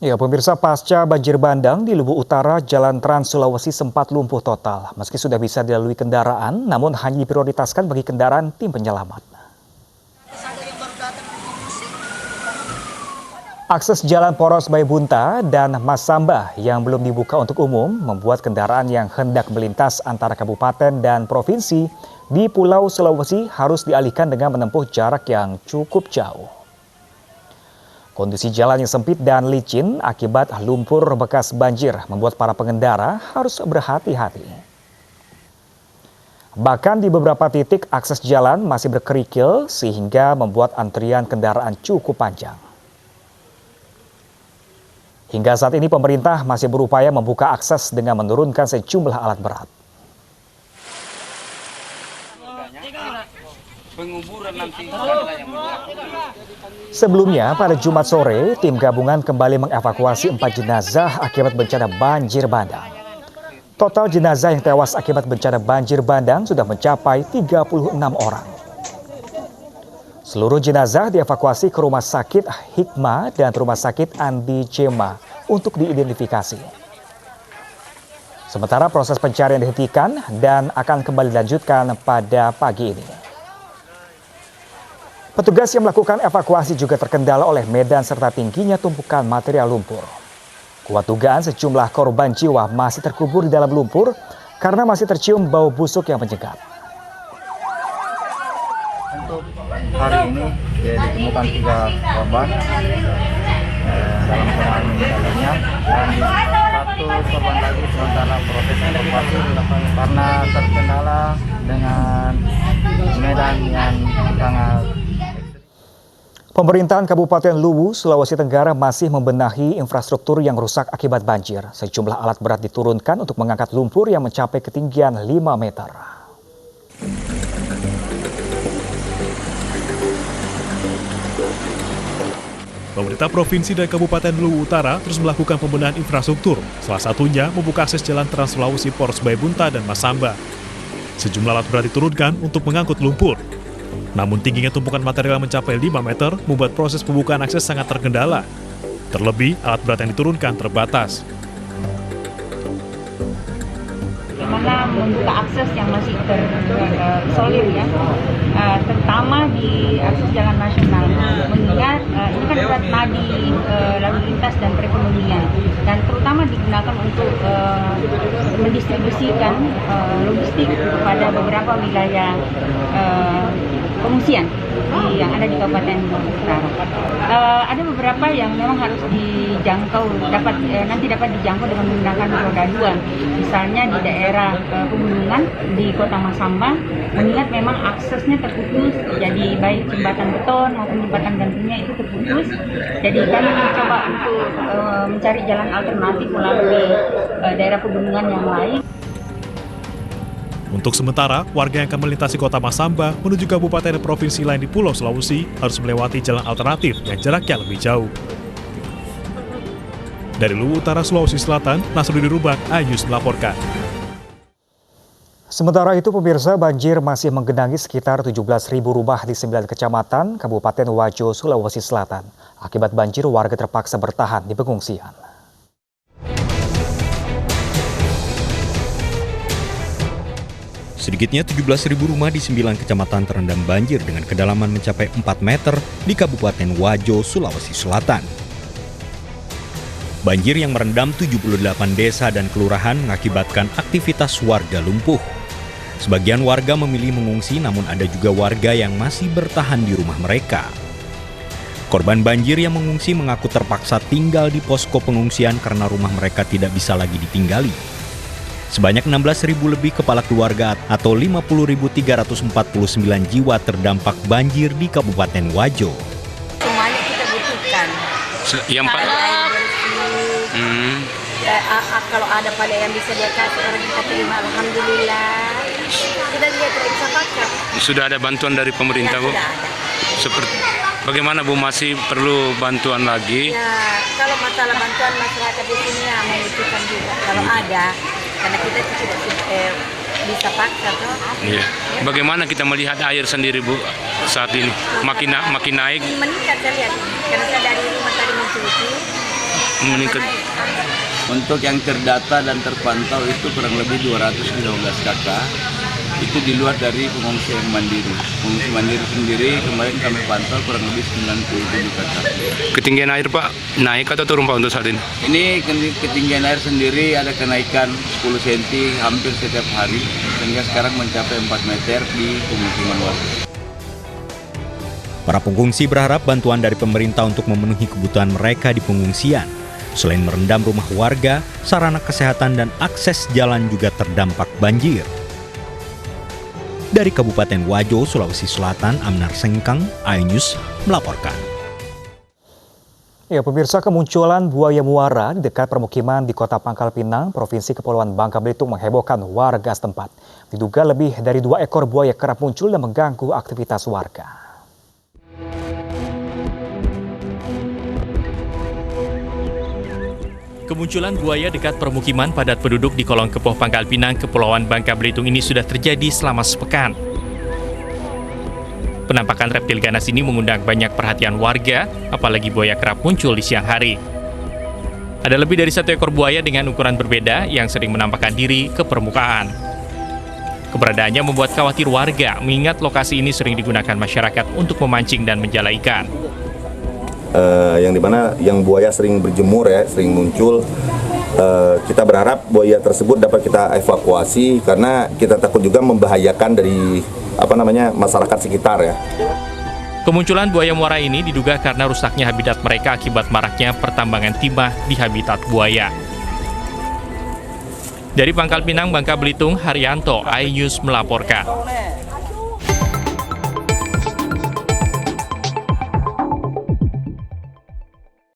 Ya, pemirsa, pasca banjir bandang di Lubu Utara, Jalan Trans Sulawesi sempat lumpuh total. Meski sudah bisa dilalui kendaraan, namun hanya diprioritaskan bagi kendaraan tim penyelamat. Akses jalan poros Baibunta dan Masamba yang belum dibuka untuk umum membuat kendaraan yang hendak melintas antara kabupaten dan provinsi di Pulau Sulawesi harus dialihkan dengan menempuh jarak yang cukup jauh. Kondisi jalan yang sempit dan licin akibat lumpur bekas banjir membuat para pengendara harus berhati-hati. Bahkan di beberapa titik akses jalan masih berkerikil sehingga membuat antrian kendaraan cukup panjang. Hingga saat ini pemerintah masih berupaya membuka akses dengan menurunkan sejumlah alat berat. Sebelumnya, pada Jumat sore, tim gabungan kembali mengevakuasi 4 jenazah akibat bencana banjir bandang. Total jenazah yang tewas akibat bencana banjir bandang sudah mencapai 36 orang. Seluruh jenazah dievakuasi ke Rumah Sakit Hikmah dan Rumah Sakit Andi Cema untuk diidentifikasi. Sementara proses pencarian dihentikan dan akan kembali dilanjutkan pada pagi ini. Petugas yang melakukan evakuasi juga terkendala oleh medan serta tingginya tumpukan material lumpur. Kuat dugaan sejumlah korban jiwa masih terkubur di dalam lumpur karena masih tercium bau busuk yang menyengat. Untuk hari ini ditemukan 3 korban dalam keadaan meninggalnya dan 1 korban lagi sementara proses evakuasi dilakukan karena terkendala dengan medan yang sangat. Pemerintahan Kabupaten Luwu, Sulawesi Tenggara masih membenahi infrastruktur yang rusak akibat banjir. Sejumlah alat berat diturunkan untuk mengangkat lumpur yang mencapai ketinggian 5 meter. Pemerintah Provinsi dan Kabupaten Luwu Utara terus melakukan pembenahan infrastruktur, salah satunya membuka akses jalan Trans Sulawesi Poros Baibunta dan Masamba. Sejumlah alat berat diturunkan untuk mengangkut lumpur. Namun tingginya tumpukan material mencapai 5 meter membuat proses pembukaan akses sangat terkendala. Terlebih, alat berat yang diturunkan terbatas. Bagaimana membuka akses yang masih terisolir ya, terutama di akses jalan nasional. Mengingat ini kan berat nadi lalu lintas dan perekonomian, dan terutama digunakan untuk mendistribusikan logistik kepada beberapa wilayah pengungsian yang ada di Kabupaten Utara. Ada beberapa yang memang harus dijangkau, nanti dapat dijangkau dengan menggunakan roda 2. Misalnya di daerah pegunungan di Kota Masamba, mengingat memang aksesnya terputus, jadi baik jembatan beton maupun jembatan gantungnya itu terputus. Jadi kami mencoba untuk mencari jalan alternatif melalui daerah pegunungan yang lain. Untuk sementara, warga yang akan melintasi Kota Masamba menuju kabupaten dan provinsi lain di Pulau Sulawesi harus melewati jalan alternatif yang jaraknya lebih jauh. Dari Luwu Utara, Sulawesi Selatan, Nasruddin Rubak, iNews melaporkan. Sementara itu, pemirsa, banjir masih menggenangi sekitar 17.000 rumah di 9 kecamatan Kabupaten Wajo, Sulawesi Selatan. Akibat banjir, warga terpaksa bertahan di pengungsian. Sedikitnya 17.000 rumah di 9 kecamatan terendam banjir dengan kedalaman mencapai 4 meter di Kabupaten Wajo, Sulawesi Selatan. Banjir yang merendam 78 desa dan kelurahan mengakibatkan aktivitas warga lumpuh. Sebagian warga memilih mengungsi, namun ada juga warga yang masih bertahan di rumah mereka. Korban banjir yang mengungsi mengaku terpaksa tinggal di posko pengungsian karena rumah mereka tidak bisa lagi ditinggali. Sebanyak 16.000 lebih kepala keluarga atau 50.349 jiwa terdampak banjir di Kabupaten Wajo. Semuanya kita butuhkan. Yang Pak? Kalau ada pada yang bisa dia kasih orang kita terima, alhamdulillah. Kita juga tidak bisa pakai. Sudah ada bantuan dari pemerintah, Bu? Sudah ada. Seperti bagaimana, Bu, masih perlu bantuan lagi? Ya, kalau masalah bantuan masyarakat di sini ya membutuhkan juga. Kalau ada, karena kita tidak bisa paksa tuh. Iya. Bagaimana kita melihat air sendiri, Bu, saat ini? Makin naik? Meningkat saya lihat. Karena saya dari rumah tadi mencuci, meningkat? Untuk yang terdata dan terpantau itu kurang lebih 215 kakak. Itu di luar dari pengungsi yang mandiri. Pengungsi mandiri sendiri kemarin kami pantau kurang lebih 97 kakak. Ketinggian air Pak naik atau turun Pak untuk saat ini? Ini ketinggian air sendiri ada kenaikan 10 cm hampir setiap hari, sehingga sekarang mencapai 4 meter di pemukiman warga. Para pengungsi berharap bantuan dari pemerintah untuk memenuhi kebutuhan mereka di pengungsian. Selain merendam rumah warga, sarana kesehatan dan akses jalan juga terdampak banjir. Dari Kabupaten Wajo, Sulawesi Selatan, Amnar Sengkang, iNews melaporkan. Ya, pemirsa, kemunculan buaya muara di dekat permukiman di Kota Pangkal Pinang, Provinsi Kepulauan Bangka Belitung menghebohkan warga setempat. Diduga lebih dari 2 ekor buaya kerap muncul dan mengganggu aktivitas warga. Kemunculan buaya dekat permukiman padat penduduk di Kolong Kepoh Pangkal Pinang, Kepulauan Bangka Belitung ini sudah terjadi selama sepekan. Penampakan reptil ganas ini mengundang banyak perhatian warga, apalagi buaya kerap muncul di siang hari. Ada lebih dari 1 ekor buaya dengan ukuran berbeda yang sering menampakkan diri ke permukaan. Keberadaannya membuat khawatir warga, mengingat lokasi ini sering digunakan masyarakat untuk memancing dan menjala ikan. Yang dimana yang buaya sering berjemur ya, sering muncul. Kita berharap buaya tersebut dapat kita evakuasi karena kita takut juga membahayakan dari masyarakat sekitar ya. Kemunculan buaya muara ini diduga karena rusaknya habitat mereka akibat maraknya pertambangan timah di habitat buaya. Dari Pangkal Pinang, Bangka Belitung, Haryanto, iNews melaporkan.